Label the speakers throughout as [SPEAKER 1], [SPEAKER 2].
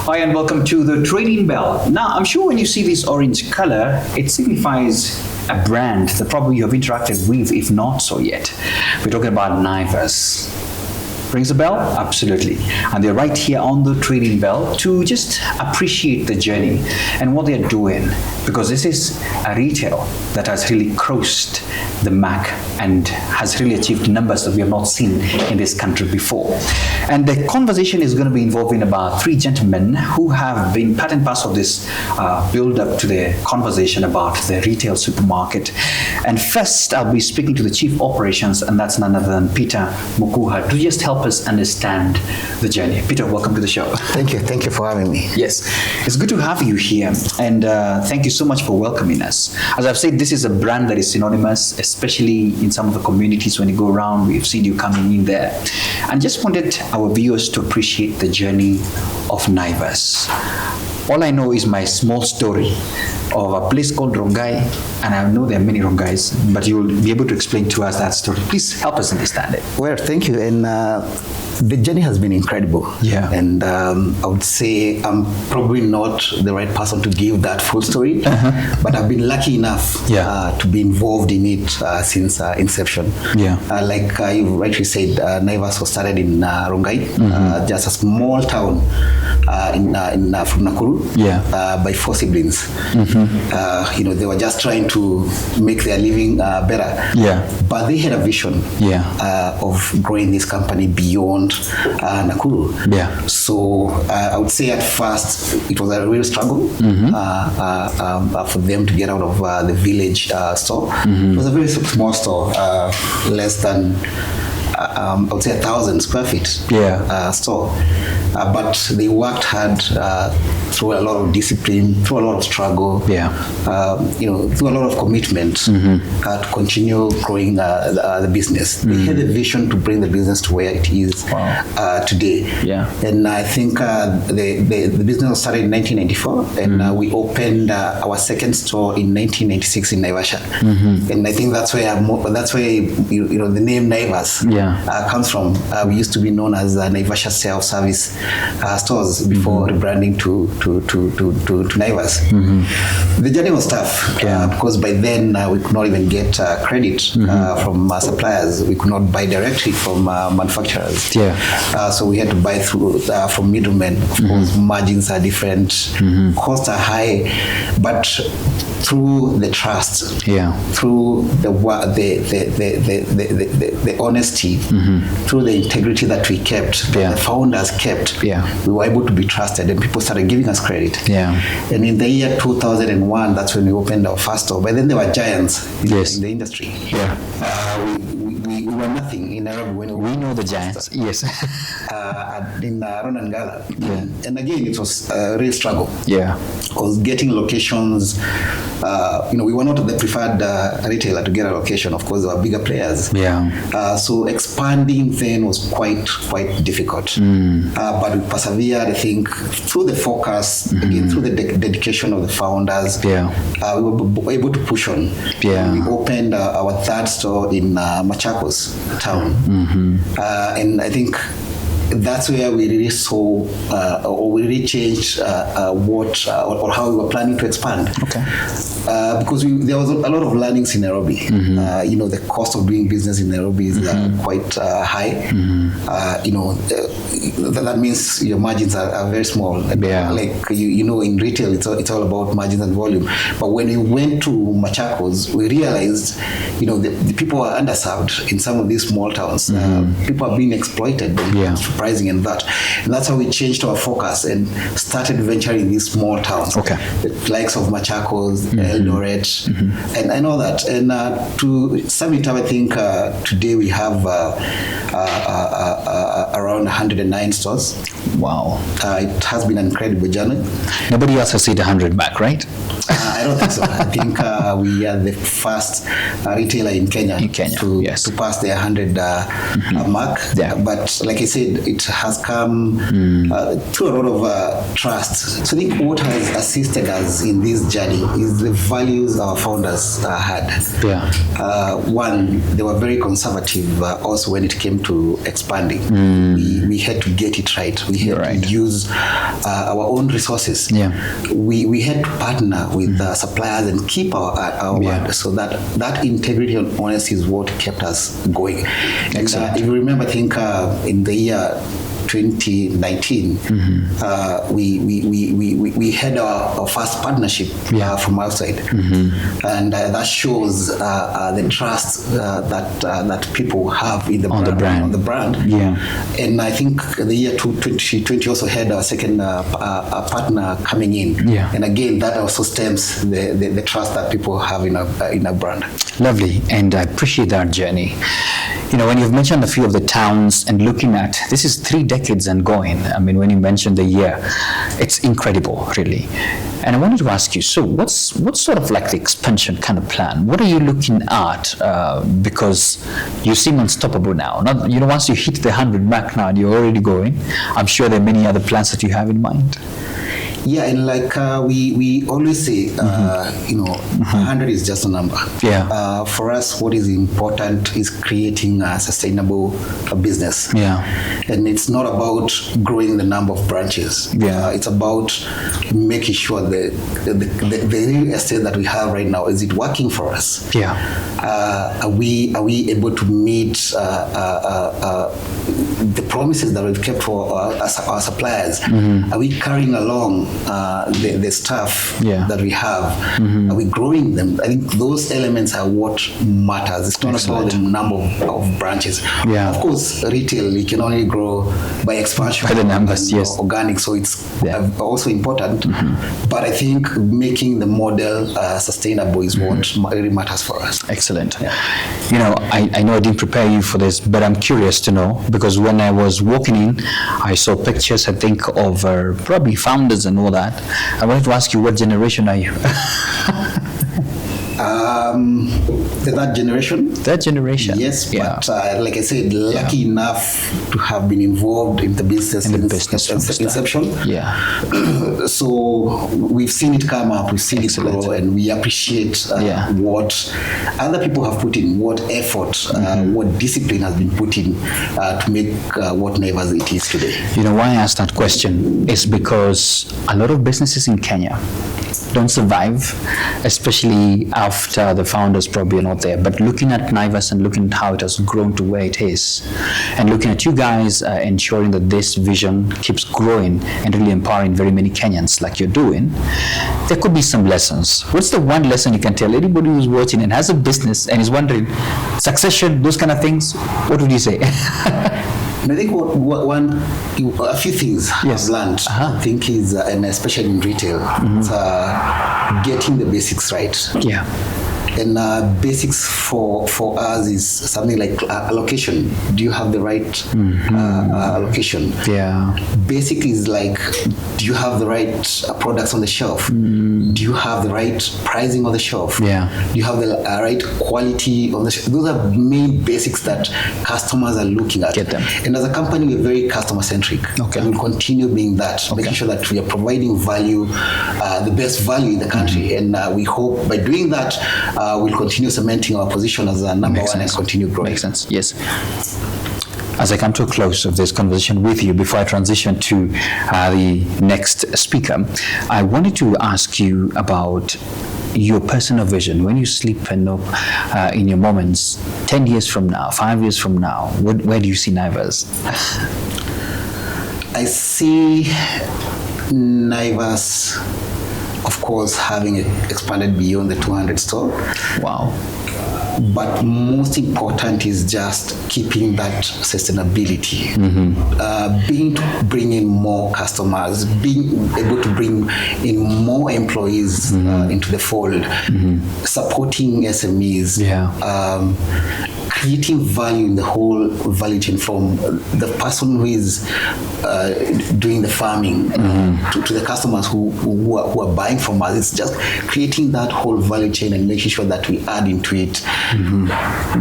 [SPEAKER 1] Hi and welcome to the Trading Bell. Now, I'm sure when you see this orange color, it signifies a brand that probably you have interacted with, if not so yet. We're talking about Naivas. Rings a bell? Absolutely. And they're right here on the Trading Bell to just appreciate the journey and what they're doing, because this is a retail that has really crossed the mark and has really achieved numbers that we have not seen in this country before. And the conversation is going to be involving about three gentlemen who have been part and parcel of this build up to the conversation about the retail supermarket. And first, I'll be speaking to the Chief Operations, and that's none other than Peter Mokuha, to just help us understand the journey. Peter, welcome to the show.
[SPEAKER 2] Thank you for having me.
[SPEAKER 1] Yes, it's good to have you here, and thank you so much for welcoming us. As I've said, this is a brand that is synonymous, especially in some of the communities. When you go around, we've seen you coming in there, and just wanted our viewers to appreciate the journey of Naivas. All I know is my small story of a place called Rongai, and I know there are many Rongais, but you'll be able to explain to us that story. Please help us understand it.
[SPEAKER 2] Well, thank you. And the journey has been incredible.
[SPEAKER 1] Yeah.
[SPEAKER 2] And I would say I'm probably not the right person to give that full story, but I've been lucky enough to be involved in it since inception.
[SPEAKER 1] Yeah.
[SPEAKER 2] Like you rightly said, Naivas was started in Rongai, just a small town from Nakuru, by four siblings. They were just trying to make their living better.
[SPEAKER 1] Yeah.
[SPEAKER 2] But they had a vision of growing this company beyond Nakuru.
[SPEAKER 1] Yeah.
[SPEAKER 2] So I would say at first it was a real struggle for them to get out of the village store. It was a very small store, less than I would say 1,000 square feet store. But they worked hard through a lot of discipline, through a lot of struggle, through a lot of commitment to continue growing the business. They had a vision to bring the business to where it is today. Yeah. And I think the business started in 1994, and we opened our second store in 1996 in Naivas. And I think that's where the name Naivas comes from. We used to be known as Naivas self-service stores before rebranding to Naivas. The journey was tough because by then we could not even get credit from suppliers. We could not buy directly from manufacturers. So we had to buy through from middlemen. Of course, margins are different, costs are high, but through the trust, through the honesty, through the integrity that we kept, the founders kept, we were able to be trusted, and people started giving us credit. And in the year 2001, that's when we opened our first store. By then there were giants in the industry. We were nothing in Nairobi when
[SPEAKER 1] we know the giants. Yes.
[SPEAKER 2] In Ronangala. And again, it was a real struggle. Because getting locations, we were not the preferred retailer to get a location. Of course, there were bigger players. So expanding then was quite difficult. But we persevered, I think, through the focus, again, through the dedication of the founders. We were able to push on. We opened our third store in Machakos town. And I think that's where we really saw, or we really changed or how we were planning to expand. Because there was a lot of learnings in Nairobi. The cost of doing business in Nairobi is quite high. That means your margins are very small. Like in retail, it's all about margins and volume. But when we went to Machakos, we realized, the people are underserved in some of these small towns. People are being exploited. Pricing and that. And that's how we changed our focus and started venturing in these small towns. The likes of Machakos, Eldoret, and all that. And to sum it up, I think today we have around 109 stores.
[SPEAKER 1] Wow.
[SPEAKER 2] It has been an incredible journey.
[SPEAKER 1] Nobody else has hit 100 back, right?
[SPEAKER 2] I don't think so. I think we are the first retailer in Kenya to pass the 100 mark. But like I said, it has come through a lot of trust. So I think what has assisted us in this journey is the values our founders had. One, they were very conservative also when it came to expanding. We had to get it right. We had to use our own resources. We had to partner with suppliers and keep our word. So that integrity and honesty is what kept us going. And if you remember, I think in the year 2019, we had our first partnership from outside, and that shows the trust that people have in the brand. And I think the year 2020 also had our second partner coming in, and again that also stems the trust that people have in a brand.
[SPEAKER 1] Lovely, and I appreciate that journey. When you've mentioned a few of the towns and looking at, this is 3 decades and going. I mean, when you mentioned the year, it's incredible, really. And I wanted to ask you, so what's sort of like the expansion kind of plan? What are you looking at? Because you seem unstoppable now. Once you hit the 100 mark now, you're already going. I'm sure there are many other plans that you have in mind.
[SPEAKER 2] Yeah, and like we always say, 100 is just a number. For us, what is important is creating a sustainable business. And it's not about growing the number of branches. It's about making sure that the real estate that we have right now, is it working for us? Are we able to meet the promises that we've kept for our suppliers? Are we carrying along the staff that we have? Are we growing them? I think those elements are what matters. It's not about the number of branches. Of course, retail, you can only grow by expansion,
[SPEAKER 1] by the numbers,
[SPEAKER 2] organic, so it's also important. But I think making the model sustainable is what really matters for us.
[SPEAKER 1] Excellent. I know I didn't prepare you for this, but I'm curious to know, because when I was walking in, I saw pictures, I think, of probably founders and all that. I wanted to ask you, what generation are you?
[SPEAKER 2] That generation?
[SPEAKER 1] That generation.
[SPEAKER 2] Yes, but like I said, lucky enough to have been involved in the business inception. So we've seen it come up, we've seen it grow, and we appreciate what other people have put in, what effort, what discipline has been put in to make what Naivas it is today.
[SPEAKER 1] Why I asked that question is because a lot of businesses in Kenya don't survive, especially after the founders probably are not there. But looking at Naivas and looking at how it has grown to where it is, and looking at you guys ensuring that this vision keeps growing and really empowering very many Kenyans like you're doing, there could be some lessons. What's the one lesson you can tell anybody who's watching and has a business and is wondering, succession, those kind of things, what would you say?
[SPEAKER 2] I think a few things I've learned, I think is, and especially in retail, it's getting the basics right. And basics for us is something like allocation. Do you have the right allocation? Basic is like, do you have the right products on the shelf? Do you have the right pricing on the shelf? Do you have the right quality on the shelf? Those are main basics that customers are looking at.
[SPEAKER 1] Get them.
[SPEAKER 2] And as a company, we're very customer centric. We'll continue being that, making sure that we are providing value, the best value in the country. And we hope by doing that, we'll continue cementing our position as a number one and continue growing.
[SPEAKER 1] Makes sense. Yes. As I come to a close of this conversation with you, before I transition to the next speaker, I wanted to ask you about your personal vision. When you sleep and in your moments, 10 years from now, 5 years from now, where do you see Naivas?
[SPEAKER 2] I see Naivas, of course, having expanded beyond the 200 store.
[SPEAKER 1] Wow.
[SPEAKER 2] But most important is just keeping that sustainability, bring in more customers, being able to bring in more employees into the fold, supporting SMEs, creating value in the whole value chain, from the person who is doing the farming to the customers who are buying from us. It's just creating that whole value chain and making sure that we add into it.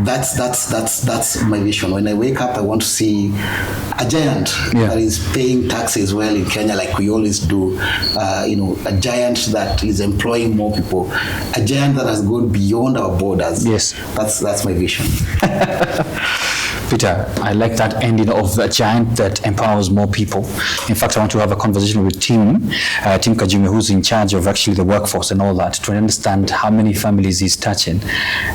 [SPEAKER 2] That's my vision. When I wake up, I want to see a giant that is paying taxes well in Kenya, like we always do. A giant that is employing more people, a giant that has gone beyond our borders.
[SPEAKER 1] Yes,
[SPEAKER 2] that's my vision.
[SPEAKER 1] Peter, I like that ending of a giant that empowers more people. In fact, I want to have a conversation with Tim Kajume, who's in charge of actually the workforce and all that, to understand how many families he's touching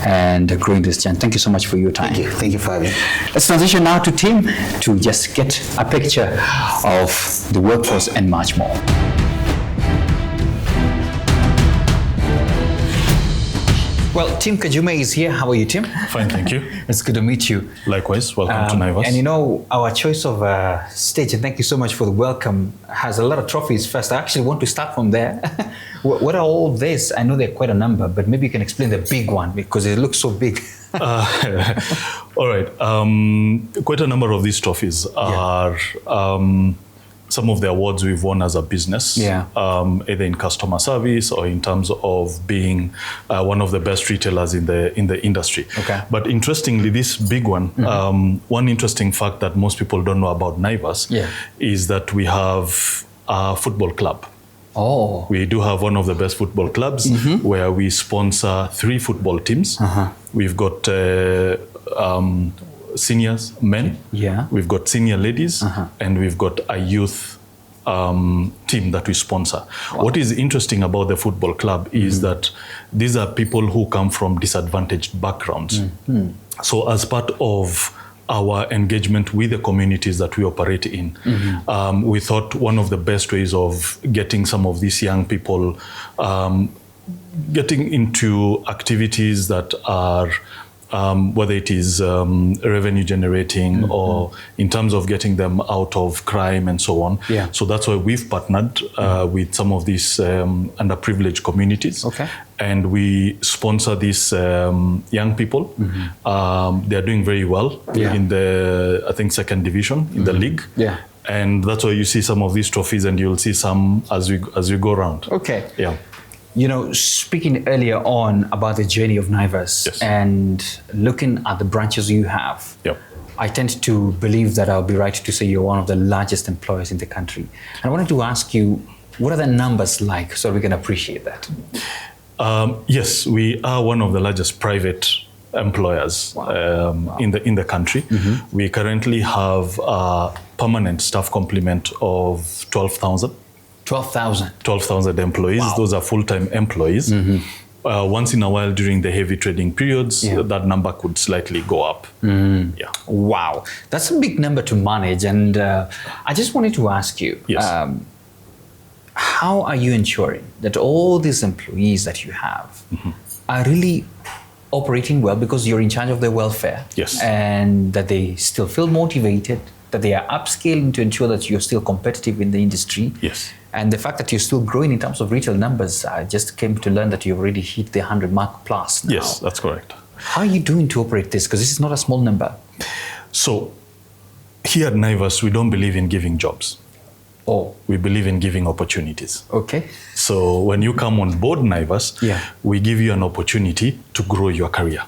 [SPEAKER 1] and growing this giant. Thank you so much for your time.
[SPEAKER 2] Thank you for having me.
[SPEAKER 1] Let's transition now to Tim to just get a picture of the workforce and much more. Well, Tim Kajume is here. How are you, Tim?
[SPEAKER 3] Fine, thank you.
[SPEAKER 1] It's good to meet you.
[SPEAKER 3] Likewise, welcome to Naivas.
[SPEAKER 1] And our choice of stage, and thank you so much for the welcome, has a lot of trophies. First, I actually want to start from there. What are all this? I know there are quite a number, but maybe you can explain the big one because it looks so big.
[SPEAKER 3] All right. Quite a number of these trophies are some of the awards we've won as a business, either in customer service or in terms of being one of the best retailers in the industry.
[SPEAKER 1] Okay.
[SPEAKER 3] But interestingly, this big one, one interesting fact that most people don't know about Naivas is that we have a football club.
[SPEAKER 1] Oh.
[SPEAKER 3] We do have one of the best football clubs where we sponsor 3 football teams. We've got seniors, men. We've got senior ladies, and we've got a youth team that we sponsor. Wow. What is interesting about the football club is that these are people who come from disadvantaged backgrounds. So as part of our engagement with the communities that we operate in, we thought one of the best ways of getting some of these young people getting into activities that are whether it is revenue generating or in terms of getting them out of crime and so on. So that's why we've partnered with some of these underprivileged communities. And we sponsor these young people. They're doing very well in the, I think, second division in the league. And that's why you see some of these trophies, and you'll see some as we go around.
[SPEAKER 1] Speaking earlier on about the journey of Naivas and looking at the branches you have, I tend to believe that I'll be right to say you're one of the largest employers in the country. And I wanted to ask you, what are the numbers like so we can appreciate that?
[SPEAKER 3] Yes, we are one of the largest private employers in the country. We currently have a permanent staff complement of 12,000. 12,000 employees. Wow. Those are full-time employees. Once in a while during the heavy trading periods, that number could slightly go up.
[SPEAKER 1] Wow, that's a big number to manage. And I just wanted to ask you, how are you ensuring that all these employees that you have are really operating well, because you're in charge of their welfare, and that they still feel motivated, that they are upscaling to ensure that you're still competitive in the industry? And the fact that you're still growing in terms of retail numbers, I just came to learn that you've already hit the 100 mark plus now.
[SPEAKER 3] Yes, that's correct.
[SPEAKER 1] How are you doing to operate this? Because this is not a small number.
[SPEAKER 3] So here at Naivas, we don't believe in giving jobs. We believe in giving opportunities. So when you come on board Naivas, we give you an opportunity to grow your career.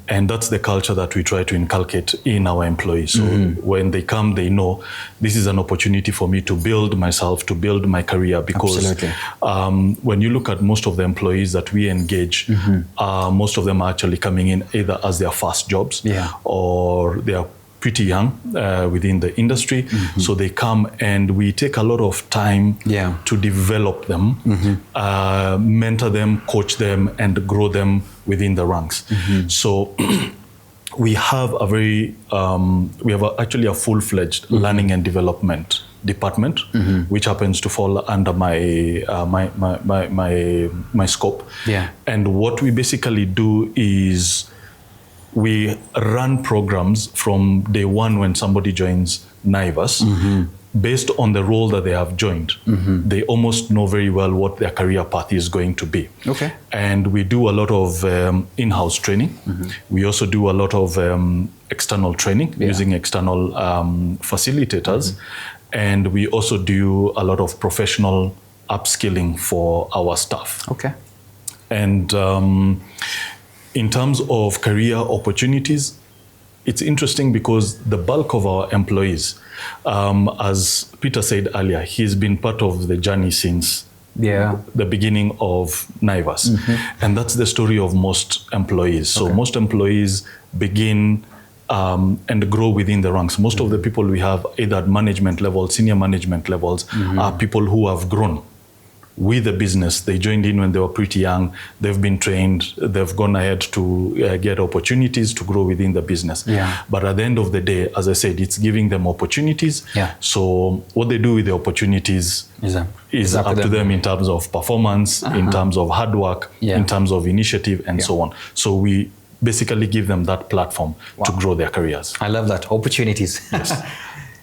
[SPEAKER 3] And that's the culture that we try to inculcate in our employees. So when they come, they know this is an opportunity for me to build myself, to build my career. Because when you look at most of the employees that we engage, most of them are actually coming in either as their first jobs or they are pretty young within the industry. So they come and we take a lot of time to develop them, mentor them, coach them, and grow them within the ranks. So we have actually a full-fledged learning and development department, which happens to fall under my scope. And what we basically do is we run programs from day one when somebody joins Naivas based on the role that they have joined, they almost know very well what their career path is going to be.
[SPEAKER 1] Okay.
[SPEAKER 3] And we do a lot of in-house training. We also do a lot of external training using external facilitators. And we also do a lot of professional upskilling for our staff.
[SPEAKER 1] Okay.
[SPEAKER 3] And in terms of career opportunities, it's interesting because the bulk of our employees, as Peter said earlier, he's been part of the journey since the beginning of Naivas. And that's the story of most employees. So most employees begin and grow within the ranks. Most of the people we have, either at management level, senior management levels, are people who have grown with the business. They joined in when they were pretty young. They've been trained. They've gone ahead to get opportunities to grow within the business. But at the end of the day, as I said, it's giving them opportunities. So what they do with the opportunities is up to them in terms of performance, in terms of hard work, in terms of initiative, and so on. So we basically give them that platform to grow their careers.
[SPEAKER 1] I love that. Opportunities.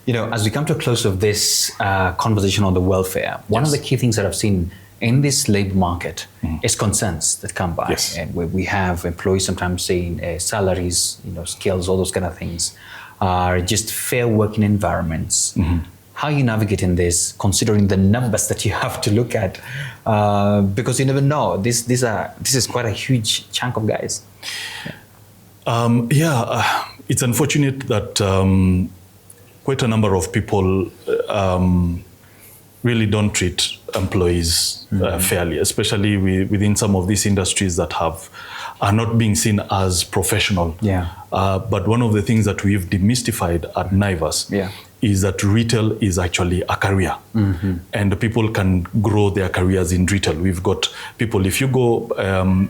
[SPEAKER 1] You know, as we come to a close of this conversation on the welfare, one of the key things that I've seen in this labor market is concerns that come by. And we have employees sometimes saying salaries, you know, skills, all those kind of things are just fair working environments. How are you navigating this, considering the numbers that you have to look at? Because you never know. This is quite a huge chunk of guys.
[SPEAKER 3] It's unfortunate that quite a number of people really don't treat employees fairly, especially within some of these industries that are not being seen as professional. But one of the things that we've demystified at Naivas is that retail is actually a career, and people can grow their careers in retail. We've got people, if you go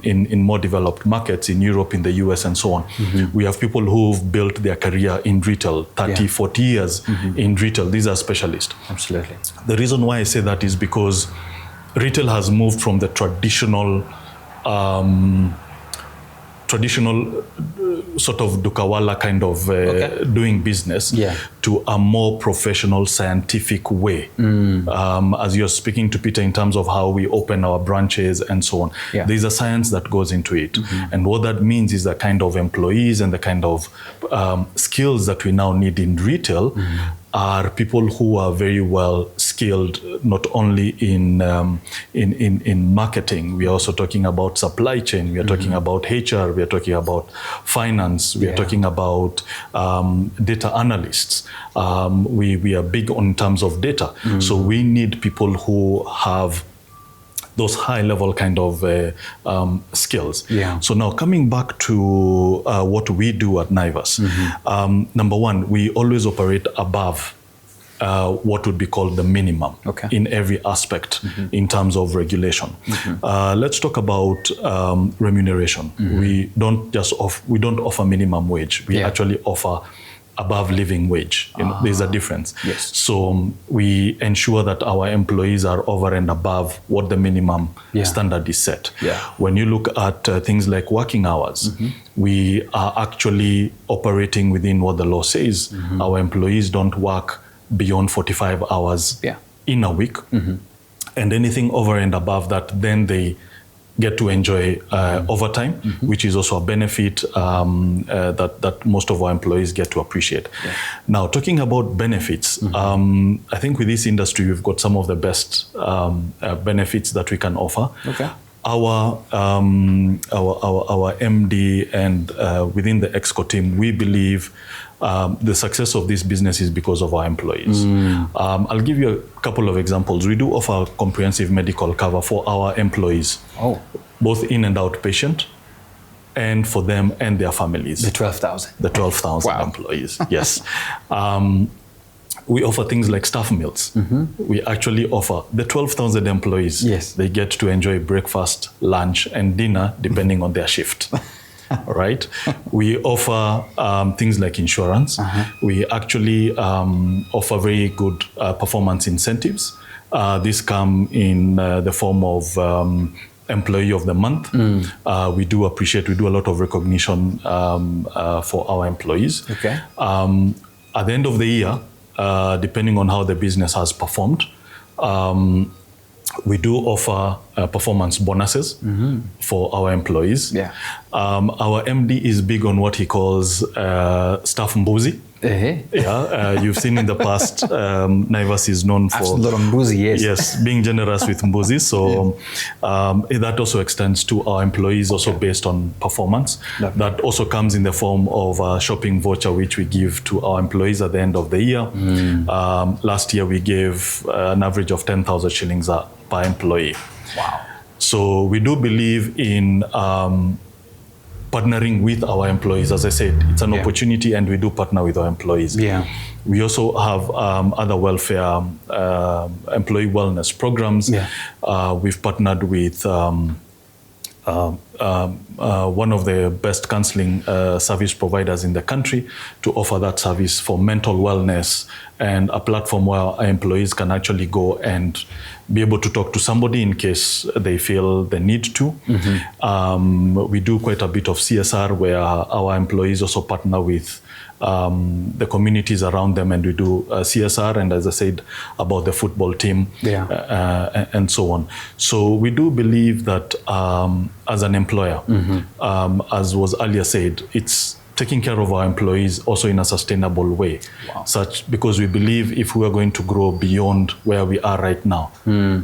[SPEAKER 3] in more developed markets in Europe, in the US and so on, we have people who've built their career in retail, 30, 40 years in retail. These are specialists.
[SPEAKER 1] Absolutely.
[SPEAKER 3] The reason why I say that is because retail has moved from the traditional sort of Dukawala kind of doing business to a more professional, scientific way. As you're speaking to Peter in terms of how we open our branches and so on, there's a science that goes into it. And what that means is the kind of employees and the kind of skills that we now need in retail are people who are very well skilled, not only in marketing. We are also talking about supply chain. We are talking about HR. We are talking about finance. We are talking about data analysts. We are big on terms of data. So we need people who have those high-level kind of skills. So now coming back to what we do at Naivas, number one, we always operate above what would be called the minimum in every aspect in terms of regulation. Let's talk about remuneration. We don't offer minimum wage. We actually offer above living wage. You know, there's a difference. So we ensure that our employees are over and above what the minimum standard is set. When you look at things like working hours, we are actually operating within what the law says. Our employees don't work beyond 45 hours in a week. And anything over and above that, then they get to enjoy overtime, which is also a benefit that most of our employees get to appreciate. Now, talking about benefits, I think with this industry, we've got some of the best benefits that we can offer. Our MD and within the EXCO team, we believe the success of this business is because of our employees. I'll give you a couple of examples. We do offer comprehensive medical cover for our employees, both in and outpatient, and for them and their families.
[SPEAKER 1] The 12,000.
[SPEAKER 3] The 12,000 employees, yes. We offer things like staff meals. We actually offer the 12,000 employees. They get to enjoy breakfast, lunch, and dinner depending on their shift. All right. We offer things like insurance. We actually offer very good performance incentives. These come in the form of Employee of the Month. We do a lot of recognition for our employees. At the end of the year, depending on how the business has performed. We do offer performance bonuses for our employees.
[SPEAKER 1] Yeah.
[SPEAKER 3] Our MD is big on what he calls staff mbuzi. Yeah, you've seen in the past, Naivas is known for...
[SPEAKER 1] A lot of mbuzi, yes.
[SPEAKER 3] Yes, being generous with mbuzi. So that also extends to our employees, also based on performance.
[SPEAKER 1] Lovely.
[SPEAKER 3] That also comes in the form of a shopping voucher, which we give to our employees at the end of the year. Last year, we gave an average of 10,000 shillings per employee.
[SPEAKER 1] Wow.
[SPEAKER 3] So we do believe in partnering with our employees. As I said, it's an opportunity, and we do partner with our employees.
[SPEAKER 1] Yeah.
[SPEAKER 3] We also have other welfare, employee wellness programs.
[SPEAKER 1] Yeah.
[SPEAKER 3] We've partnered with one of the best counseling service providers in the country to offer that service for mental wellness, and a platform where our employees can actually go and be able to talk to somebody in case they feel the need to. We do quite a bit of CSR, where our employees also partner with the communities around them, and we do CSR, and as I said, about the football team, and so on. So we do believe that as an employer, as was earlier said, it's taking care of our employees also in a sustainable way.
[SPEAKER 1] Wow.
[SPEAKER 3] Because we believe if we are going to grow beyond where we are right now,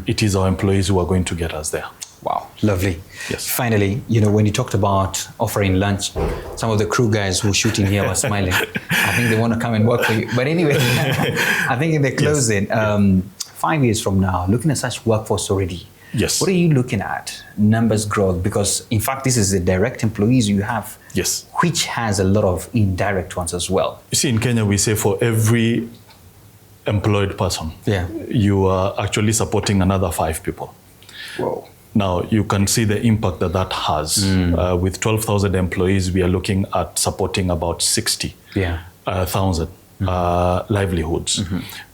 [SPEAKER 3] it is our employees who are going to get us there.
[SPEAKER 1] Wow, lovely.
[SPEAKER 3] Yes.
[SPEAKER 1] Finally, when you talked about offering lunch, some of the crew guys who shoot in here were smiling. I think they want to come and work for you. But anyway, I think in the closing, 5 years from now, looking at such workforce already,
[SPEAKER 3] yes,
[SPEAKER 1] what are you looking at? Numbers growth? Because in fact, this is the direct employees you have,
[SPEAKER 3] yes,
[SPEAKER 1] which has a lot of indirect ones as well.
[SPEAKER 3] You see, in Kenya, we say for every employed person, you are actually supporting another 5 people.
[SPEAKER 1] Whoa.
[SPEAKER 3] Now, you can see the impact that that has. With 12,000 employees, we are looking at supporting about 60,000 livelihoods.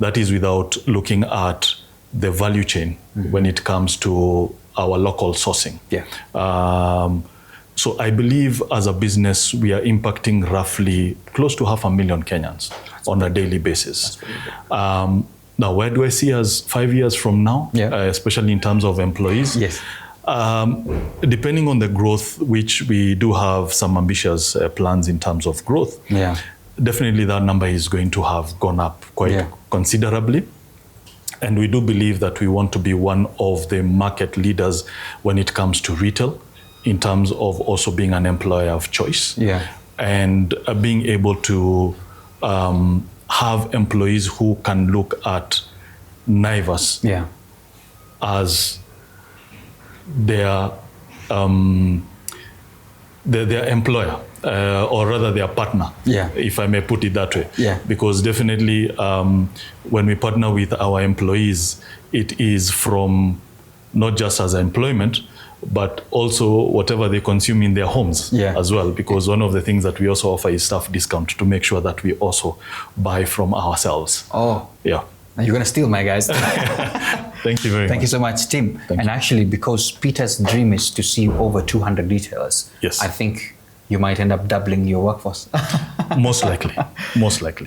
[SPEAKER 3] That is without looking at the value chain when it comes to our local sourcing. So I believe as a business, we are impacting roughly close to 500,000 Kenyans on a daily basis. Now, where do I see us 5 years from now, especially in terms of employees?
[SPEAKER 1] Yes.
[SPEAKER 3] Depending on the growth, which we do have some ambitious plans in terms of growth, definitely that number is going to have gone up quite considerably. And we do believe that we want to be one of the market leaders when it comes to retail, in terms of also being an employer of choice, and being able to have employees who can look at Naivas as their employer, or rather their partner, if I may put it that way. Because definitely when we partner with our employees, it is from not just as employment, but also whatever they consume in their homes as well. Because one of the things that we also offer is staff discount to make sure that we also buy from ourselves. You're
[SPEAKER 1] going to steal my guys.
[SPEAKER 3] Thank you very much.
[SPEAKER 1] Thank you so much, Tim. Actually, because Peter's dream is to see over 200 retailers, I think you might end up doubling your workforce.
[SPEAKER 3] Most likely.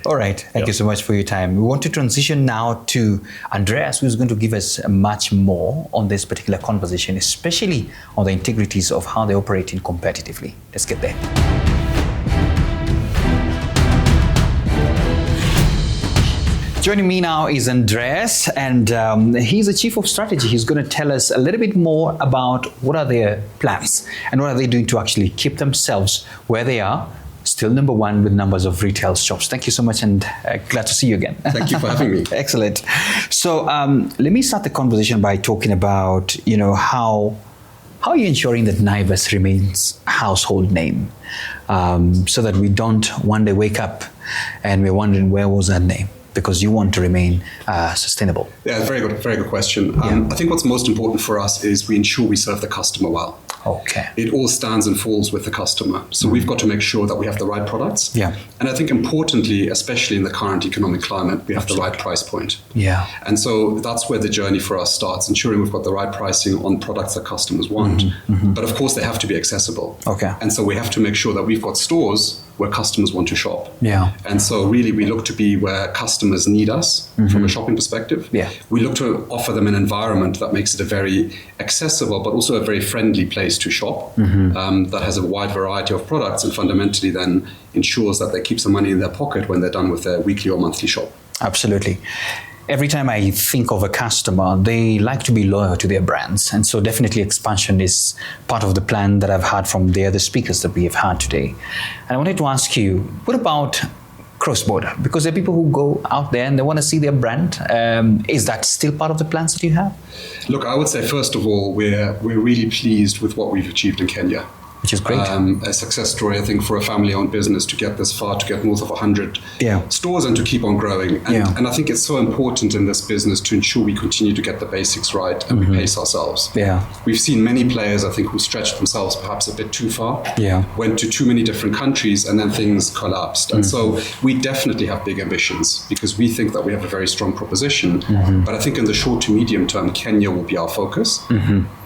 [SPEAKER 1] All right. Thank you so much for your time. We want to transition now to Andreas, who's going to give us much more on this particular conversation, especially on the integrities of how they operate in competitively. Let's get there. Joining me now is Andreas, and he's the Chief of Strategy. He's going to tell us a little bit more about what are their plans and what are they doing to actually keep themselves where they are, still number one with numbers of retail shops. Thank you so much, and glad to see you again.
[SPEAKER 4] Thank you for having me.
[SPEAKER 1] Excellent. So let me start the conversation by talking about, how are you ensuring that Naivas remains a household name, so that we don't one day wake up and we're wondering where was that name? Because you want to remain sustainable.
[SPEAKER 4] Yeah, very good question. I think what's most important for us is we ensure we serve the customer well.
[SPEAKER 1] Okay.
[SPEAKER 4] It all stands and falls with the customer. So we've got to make sure that we have the right products. And I think importantly, especially in the current economic climate, we have the right price point. And so that's where the journey for us starts, ensuring we've got the right pricing on products that customers want. But of course, they have to be accessible. And so we have to make sure that we've got stores where customers want to shop.
[SPEAKER 1] Yeah.
[SPEAKER 4] And so really we look to be where customers need us from a shopping perspective.
[SPEAKER 1] Yeah.
[SPEAKER 4] We look to offer them an environment that makes it a very accessible but also a very friendly place to shop, that has a wide variety of products and fundamentally then ensures that they keep some money in their pocket when they're done with their weekly or monthly shop.
[SPEAKER 1] Absolutely. Every time I think of a customer, they like to be loyal to their brands. And so definitely expansion is part of the plan that I've heard from the other speakers that we have had today. And I wanted to ask you, what about cross-border? Because there are people who go out there and they want to see their brand. Is that still part of the plans that you have?
[SPEAKER 4] Look, I would say, first of all, we're really pleased with what we've achieved in Kenya.
[SPEAKER 1] Which is great.
[SPEAKER 4] A success story, I think, for a family-owned business to get this far, to get north of 100 stores and to keep on growing. And I think it's so important in this business to ensure we continue to get the basics right and we pace ourselves. We've seen many players, I think, who stretched themselves perhaps a bit too far, went to too many different countries, and then things collapsed. And so we definitely have big ambitions because we think that we have a very strong proposition. But I think in the short to medium term, Kenya will be our focus.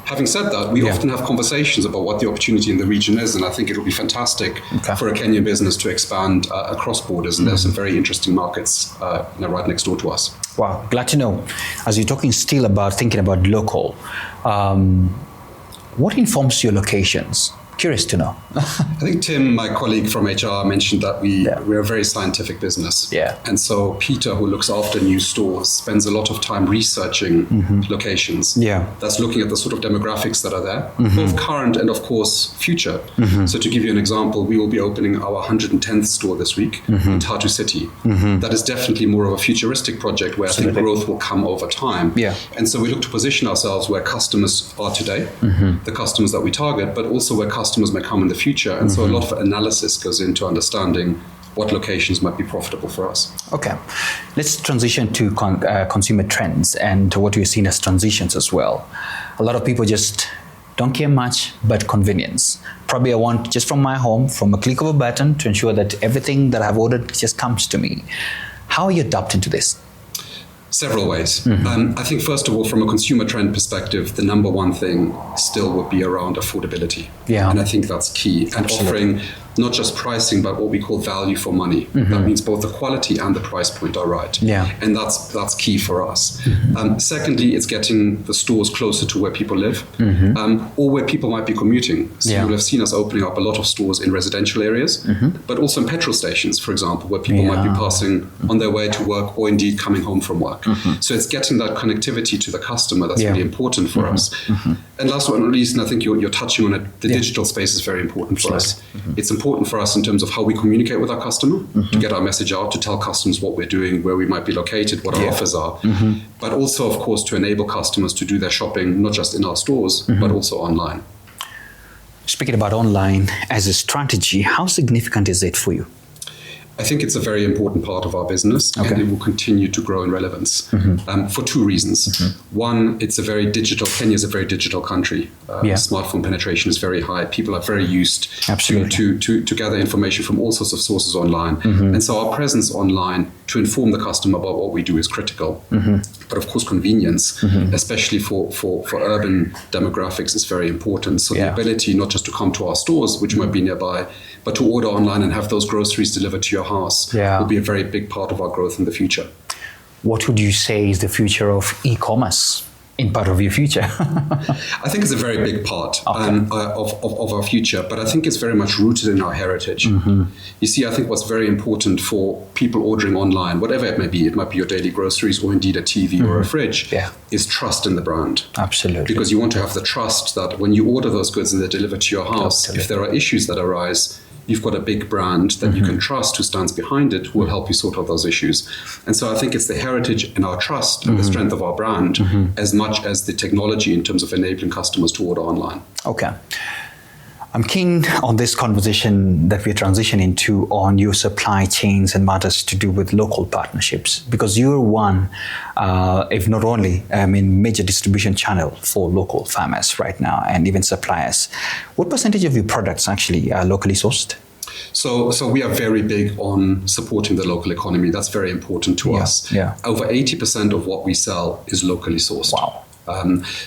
[SPEAKER 4] Having said that, we often have conversations about what the opportunity in the region is, and I think it will be fantastic for a Kenyan business to expand across borders, and there's some very interesting markets right next door to us.
[SPEAKER 1] Wow, glad to know. As you're talking still about thinking about local, what informs your locations? Curious to know.
[SPEAKER 4] I think Tim, my colleague from HR, mentioned that we're a very scientific business. And so Peter, who looks after new stores, spends a lot of time researching locations. That's looking at the sort of demographics that are there, both current and of course future. So to give you an example, we will be opening our 110th store this week in Tatu City. That is definitely more of a futuristic project where I think growth will come over time. And so we look to position ourselves where customers are today, the customers that we target, but also where customers may come in the future. And so a lot of analysis goes into understanding what locations might be profitable for us. Okay, let's transition to consumer trends and what we're seeing as transitions as well. A lot of people just don't care much, but convenience. Probably I want just from my home, from a click of a button, to ensure that everything that I've ordered just comes to me. How are you adapting to this? Several ways. I think, first of all, from a consumer trend perspective, the number one thing still would be around affordability. And I think that's key. And offering not just pricing, but what we call value for money. That means both the quality and the price point are right. And that's key for us. Secondly, it's getting the stores closer to where people live or where people might be commuting. So you'll have seen us opening up a lot of stores in residential areas, but also in petrol stations, for example, where people might be passing on their way to work or indeed coming home from work. So it's getting that connectivity to the customer that's really important for us. And last but not least, and I think you're touching on it, the digital space is very important for us. It's important for us in terms of how we communicate with our customer, to get our message out, to tell customers what we're doing, where we might be located, what our offers are, but also, of course, to enable customers to do their shopping, not just in our stores, but also online. Speaking about online as a strategy, how significant is it for you? I think it's a very important part of our business, and it will continue to grow in relevance for two reasons. One, it's a very digital, Kenya is a very digital country. Smartphone penetration is very high. People are very used to gather information from all sorts of sources online. And so our presence online to inform the customer about what we do is critical. But of course, convenience, especially for urban demographics, is very important. So the ability not just to come to our stores, which might be nearby, but to order online and have those groceries delivered to your house will be a very big part of our growth in the future. What would you say is the future of e-commerce in part of your future? I think it's a very big part of our future, but I think it's very much rooted in our heritage. You see, I think what's very important for people ordering online, whatever it might be your daily groceries or indeed a TV or a fridge, is trust in the brand. Absolutely. Because you want to have the trust that when you order those goods and they're delivered to your house, if there are issues that arise, you've got a big brand that you can trust who stands behind it, who will help you sort out those issues. And so I think it's the heritage and our trust and the strength of our brand as much as the technology in terms of enabling customers to order online. Okay. I'm keen on this conversation that we're transitioning to on your supply chains and matters to do with local partnerships, because you're one, if not only, major distribution channel for local farmers right now and even suppliers. What percentage of your products actually are locally sourced? So we are very big on supporting the local economy. That's very important to us. Over 80% of what we sell is locally sourced. Wow.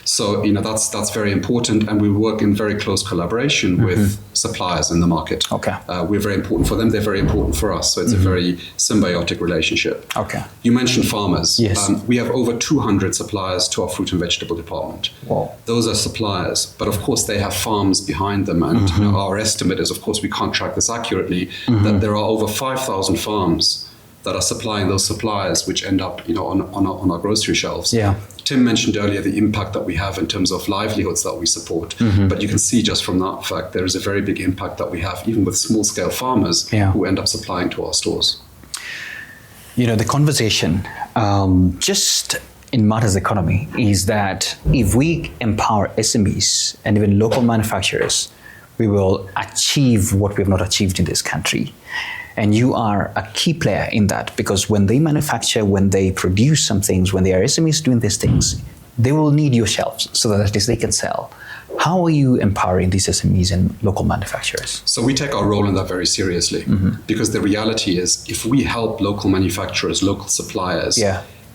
[SPEAKER 4] So that's very important, and we work in very close collaboration with suppliers in the market.
[SPEAKER 1] Okay.
[SPEAKER 4] We're very important for them, they're very important for us, so it's a very symbiotic relationship.
[SPEAKER 1] Okay.
[SPEAKER 4] You mentioned farmers.
[SPEAKER 1] Yes.
[SPEAKER 4] We have over 200 suppliers to our fruit and vegetable department.
[SPEAKER 1] Wow.
[SPEAKER 4] Those are suppliers, but of course they have farms behind them, and our estimate is, of course we can't track this accurately, that there are over 5,000 farms that are supplying those suppliers, which end up on our grocery shelves.
[SPEAKER 1] Yeah.
[SPEAKER 4] Tim mentioned earlier the impact that we have in terms of livelihoods that we support, but you can see just from that fact there is a very big impact that we have even with small-scale farmers who end up supplying to our stores.
[SPEAKER 1] The conversation just in Marta's economy is that if we empower SMEs and even local manufacturers, we will achieve what we have not achieved in this country. And you are a key player in that, because when they manufacture, when they produce some things, when they are SMEs doing these things, they will need your shelves so that at least they can sell. How are you empowering these SMEs and local manufacturers?
[SPEAKER 4] So we take our role in that very seriously, because the reality is if we help local manufacturers, local suppliers,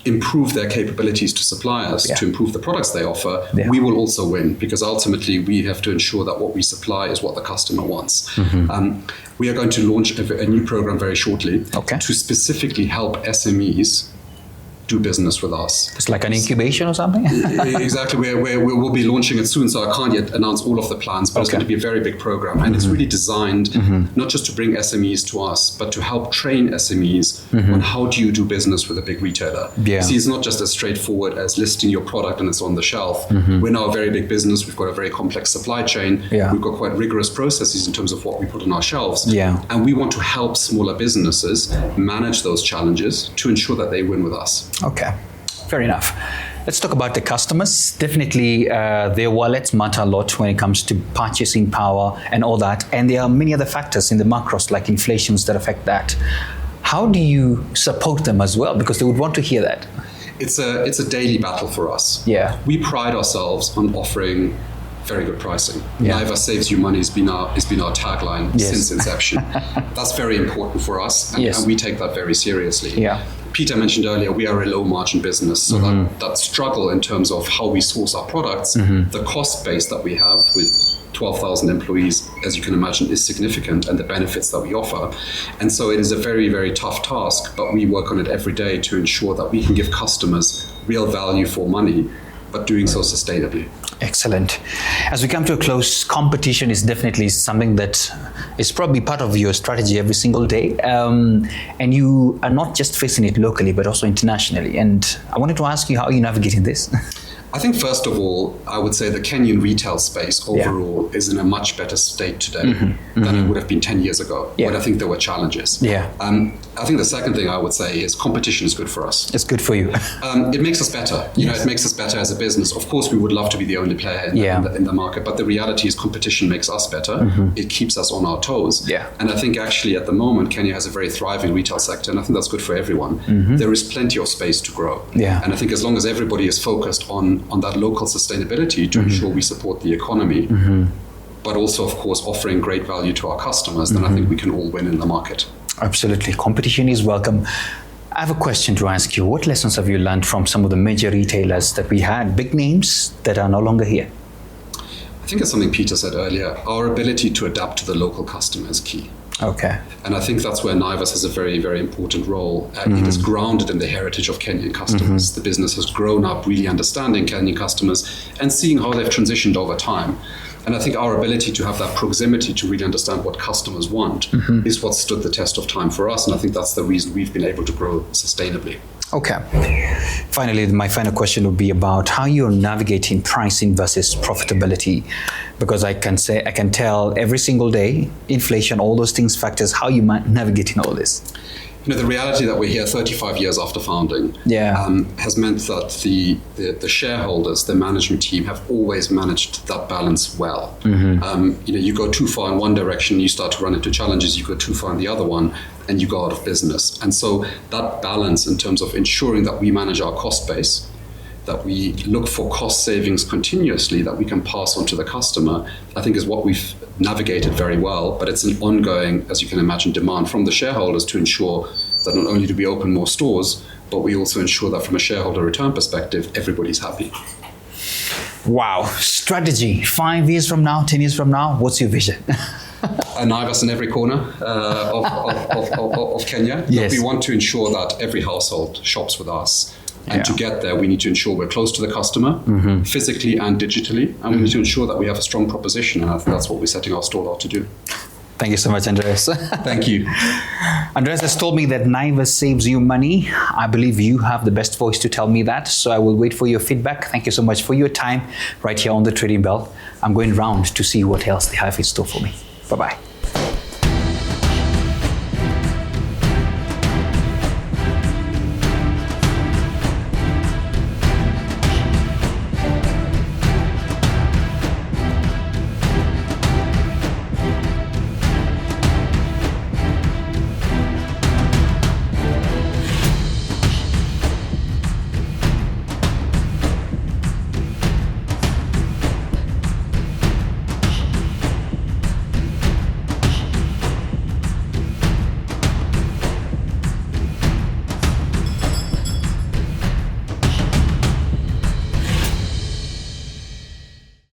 [SPEAKER 4] improve their capabilities to suppliers, to improve the products they offer, we will also win, because ultimately we have to ensure that what we supply is what the customer wants. We are going to launch a new program very shortly to specifically help SMEs do business with us.
[SPEAKER 1] It's like an incubation or something?
[SPEAKER 4] Exactly. We will be launching it soon, so I can't yet announce all of the plans, but it's going to be a very big program. And it's really designed not just to bring SMEs to us, but to help train SMEs on how do you do business with a big retailer. See, it's not just as straightforward as listing your product and it's on the shelf. We're now a very big business. We've got a very complex supply chain. We've got quite rigorous processes in terms of what we put on our shelves. And we want to help smaller businesses manage those challenges to ensure that they win with us.
[SPEAKER 1] Okay, fair enough. Let's talk about the customers. Definitely their wallets matter a lot when it comes to purchasing power and all that. And there are many other factors in the macros like inflations that affect that. How do you support them as well? Because they would want to hear that.
[SPEAKER 4] It's a daily battle for us. We pride ourselves on offering very good pricing. Naivas saves you money has been our tagline since inception. That's very important for us, and we take that very seriously. Peter mentioned earlier, we are a low margin business, so that struggle in terms of how we source our products, the cost base that we have with 12,000 employees, as you can imagine, is significant, and the benefits that we offer. And so it is a very, very tough task, but we work on it every day to ensure that we can give customers real value for money, but doing so sustainably.
[SPEAKER 1] Excellent. As we come to a close, competition is definitely something that is probably part of your strategy every single day. And you are not just facing it locally, but also internationally. And I wanted to ask you how you're navigating this.
[SPEAKER 4] I think, first of all, I would say the Kenyan retail space overall is in a much better state today than it would have been 10 years ago, when I think there were challenges. I think the second thing I would say is competition is good for us.
[SPEAKER 1] It's good for you.
[SPEAKER 4] It makes us better. It makes us better as a business. Of course, we would love to be the only player in the market, but the reality is competition makes us better. It keeps us on our toes. And I think actually at the moment, Kenya has a very thriving retail sector, and I think that's good for everyone. There is plenty of space to grow. And I think as long as everybody is focused on that local sustainability to ensure we support the economy, but also, of course, offering great value to our customers, then I think we can all win in the market. Absolutely.
[SPEAKER 1] Competition is welcome. I have a question to ask you. What lessons have you learned from some of the major retailers that we had, big names that are no longer here?
[SPEAKER 4] I think it's something Peter said earlier. Our ability to adapt to the local customer is key. And I think that's where Naivas has a very, very important role. It is grounded in the heritage of Kenyan customers. The business has grown up really understanding Kenyan customers and seeing how they've transitioned over time. And I think our ability to have that proximity to really understand what customers want is what stood the test of time for us. And I think that's the reason we've been able to grow sustainably.
[SPEAKER 1] Finally, my final question would be about how you're navigating pricing versus profitability, because I can tell every single day, inflation, all those things, factors, how you navigating all this.
[SPEAKER 4] The reality that we're here 35 years after founding has meant that the shareholders, the management team, have always managed that balance well. You go too far in one direction, you start to run into challenges. You go too far in the other one, and you go out of business. And so that balance in terms of ensuring that we manage our cost base, that we look for cost savings continuously that we can pass on to the customer, I think is what we've navigated very well. But it's an ongoing, as you can imagine, demand from the shareholders to ensure that not only do we open more stores, but we also ensure that from a shareholder return perspective, everybody's happy.
[SPEAKER 1] Wow. Strategy. 5 years from now, 10 years from now, what's your vision?
[SPEAKER 4] A Naivas in every corner of Kenya.
[SPEAKER 1] Yes.
[SPEAKER 4] We want to ensure that every household shops with us. And to get there, we need to ensure we're close to the customer, physically and digitally. And we need to ensure that we have a strong proposition. And I think that's what we're setting our stall out to do.
[SPEAKER 1] Thank you so much, Andreas.
[SPEAKER 4] Thank you.
[SPEAKER 1] Andreas has told me that Naivas saves you money. I believe you have the best voice to tell me that. So I will wait for your feedback. Thank you so much for your time right here on the Trading Bell. I'm going round to see what else they have in store for me. Bye-bye.